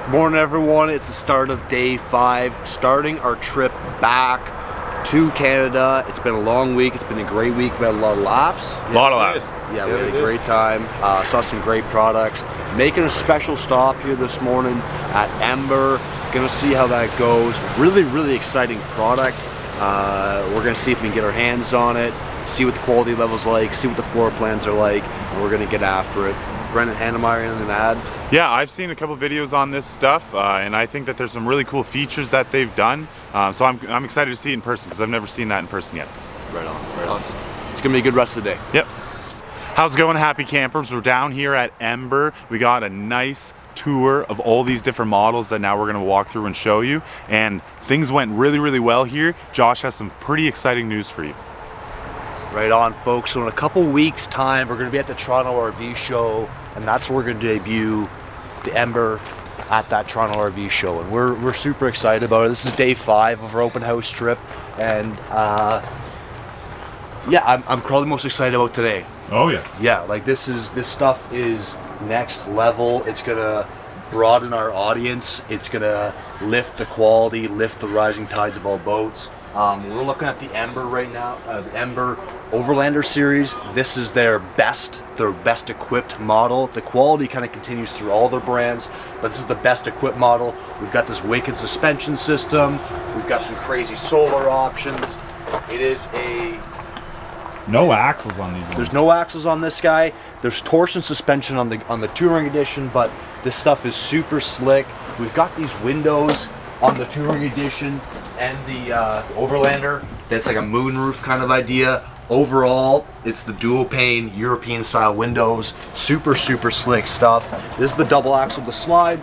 Good morning, everyone. It's the start of day 5, starting our trip back to Canada. It's been a long week. It's been a great week. We had a lot of laughs. A lot of laughs. Yeah, we had a great time. Saw some great products. Making a special stop here this morning at Ember. Gonna see how that goes. Really exciting product. We're gonna see if we can get our hands on it, see what the quality level's like, see what the floor plans are like, and we're gonna get after it. Brendan Hannemeyer, anything to add? Yeah, I've seen a couple videos on this stuff, and I think that there's some really cool features that they've done. So I'm excited to see it in person because I've never seen that in person yet. Right on. It's gonna be a good rest of the day. Yep. How's it going, happy campers? We're down here at Ember. We got a nice tour of all these different models that now we're gonna walk through and show you. And things went really well here. Josh has some pretty exciting news for you. Right on, folks. So in a couple weeks' time, we're going to be at the Toronto RV show, and that's where we're going to debut the Ember at that Toronto RV show. And we're super excited about it. This is day 5 of our open house trip, and yeah, I'm probably most excited about today. Oh yeah. Yeah, like this stuff is next level. It's gonna broaden our audience. It's gonna lift the quality, lift the rising tides of all boats. We're looking at the Ember right now, the Ember Overlander series. This is their best equipped model. The quality kind of continues through all their brands, but this is the best equipped model. We've got this wicked suspension system. We've got some crazy solar options. It is no axles on these ones. There's no axles on this guy. There's torsion suspension on the Touring Edition, but this stuff is super slick. We've got these windows on the Touring Edition and the Overlander. That's like a moonroof kind of idea. Overall, it's the dual pane European style windows. Super slick stuff. This is the double axle to slide.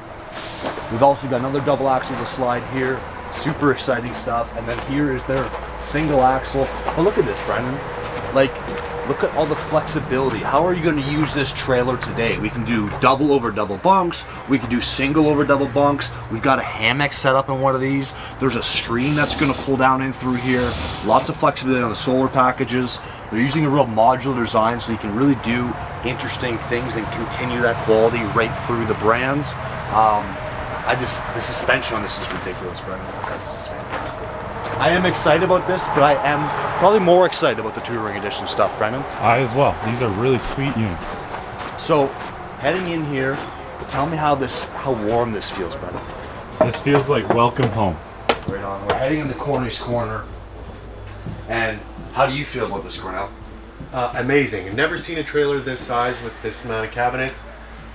We've also got another double axle to slide here. Super exciting stuff. And then here is their single axle. Oh, look at this, Brendan. Like, look at all the flexibility. How are you going to use this trailer today? We can do double over double bunks. We can do single over double bunks. We've got a hammock set up in one of these. There's a screen that's going to pull down in through here. Lots of flexibility on the solar packages. They're using a real modular design so you can really do interesting things and continue that quality right through the brands. The suspension on this is ridiculous, Brendan. I am excited about this, but I am probably more excited about the Touring Edition stuff, Brendan. I as well. These are really sweet units. So, heading in here, tell me how warm this feels, Brendan. This feels like welcome home. Right on. We're heading into Corny's Corner. And how do you feel about this, Cornell? Amazing. I've never seen a trailer this size with this amount of cabinets.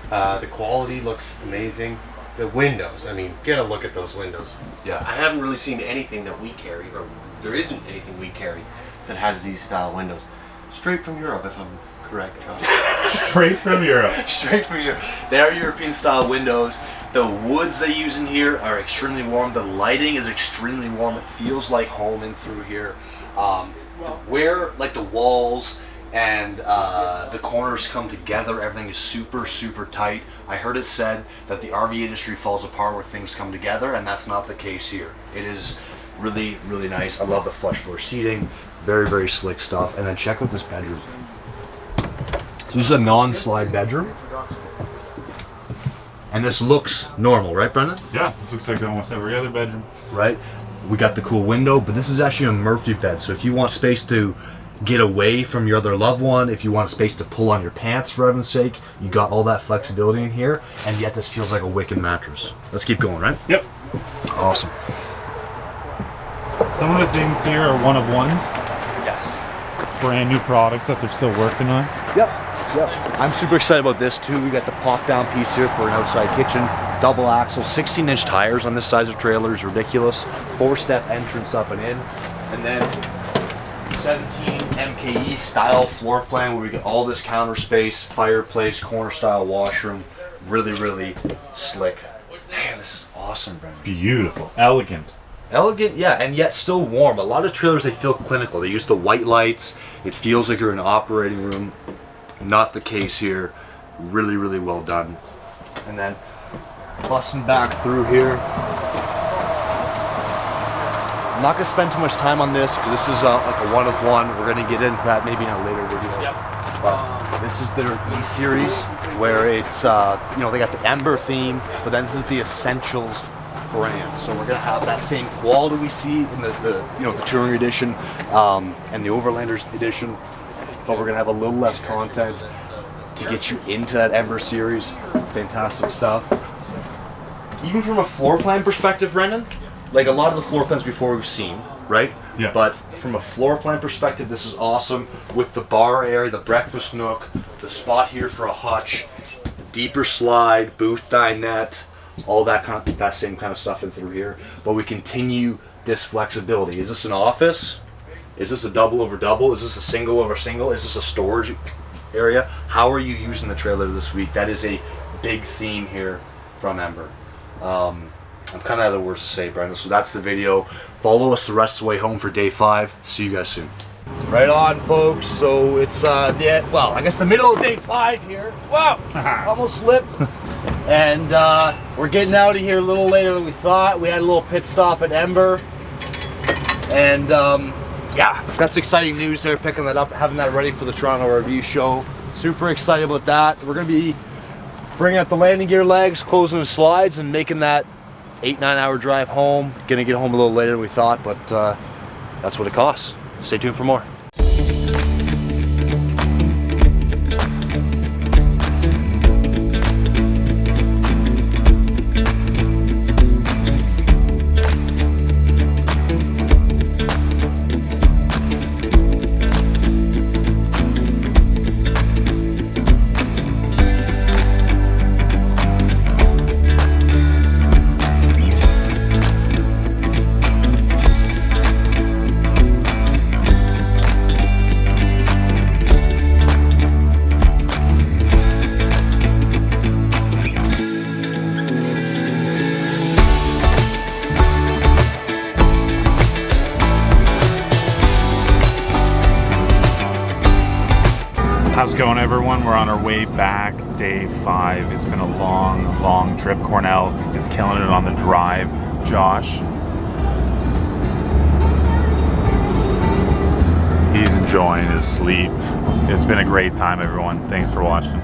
The quality looks amazing. The windows, I mean, get a look at those windows. Yeah. I haven't really seen anything that we carry, or there isn't anything we carry that has these style windows. Straight from Europe, if I'm correct, Josh. Straight from Europe. Straight from Europe. They are European style windows. The woods they use in here are extremely warm. The lighting is extremely warm. It feels like home in through here. Where like the walls and the corners come together, everything is super tight. I heard it said that the RV industry falls apart where things come together, and that's not the case here. It is really nice. I love the flush floor seating. Very slick stuff. And then check out this bedroom. So this is a non-slide bedroom. And this looks normal, right, Brendan? Yeah, this looks like almost every other bedroom. Right? We got the cool window, but this is actually a Murphy bed. So if you want space to get away from your other loved one, if you want space to pull on your pants, for heaven's sake, you got all that flexibility in here, and yet this feels like a wicked mattress. Let's keep going, right? Yep. Awesome. Some of the things here are one-of-ones. Yes. Brand new products that they're still working on. Yep. I'm super excited about this too. We got the pop-down piece here for an outside kitchen. Double axle, 16-inch tires on this size of trailer is ridiculous. 4-step entrance up and in. And then 17 MKE style floor plan where we get all this counter space, fireplace, corner style washroom. Really slick. Man, this is awesome, Brendan. Beautiful. Elegant, yeah, and yet still warm. A lot of trailers, they feel clinical. They use the white lights. It feels like you're in an operating room. Not the case here. Really well done. And then busting back through here. I'm not going to spend too much time on this because this is like a one-of-one. We're going to get into that maybe in a later video. Yep. This is their E series, where it's you know, they got the Ember theme, but then this is the Essentials brand. So we're gonna have that same quality we see in the you know, the Touring Edition and the Overlanders Edition, but we're gonna have a little less content to get you into that Ember series. Fantastic stuff. Even from a floor plan perspective, Brendan, like a lot of the floor plans before we've seen, right? Yeah. But from a floor plan perspective, this is awesome with the bar area, the breakfast nook, the spot here for a hutch, deeper slide, booth dinette, all that that same kind of stuff in through here. But we continue this flexibility. Is this an office? Is this a double over double? Is this a single over single? Is this a storage area? How are you using the trailer this week? That is a big theme here from Ember. I'm kind of out of words to say, Brendan, so that's the video. Follow us the rest of the way home for day 5. See you guys soon. Right on, folks. So it's well, I guess the middle of day 5 here. Wow, almost slipped. And we're getting out of here a little later than we thought. We had a little pit stop at Ember, and yeah, that's exciting news there. Picking that up, having that ready for the Toronto Review show. Super excited about that. We're gonna be bringing out the landing gear legs, closing the slides, and making that 8-9 hour drive home. Gonna get home a little later than we thought, but that's what it costs. Stay tuned for more. How's it going, everyone? We're on our way back, day 5. It's been a long trip. Cornell is killing it on the drive. Josh, he's enjoying his sleep. It's been a great time, everyone. Thanks for watching.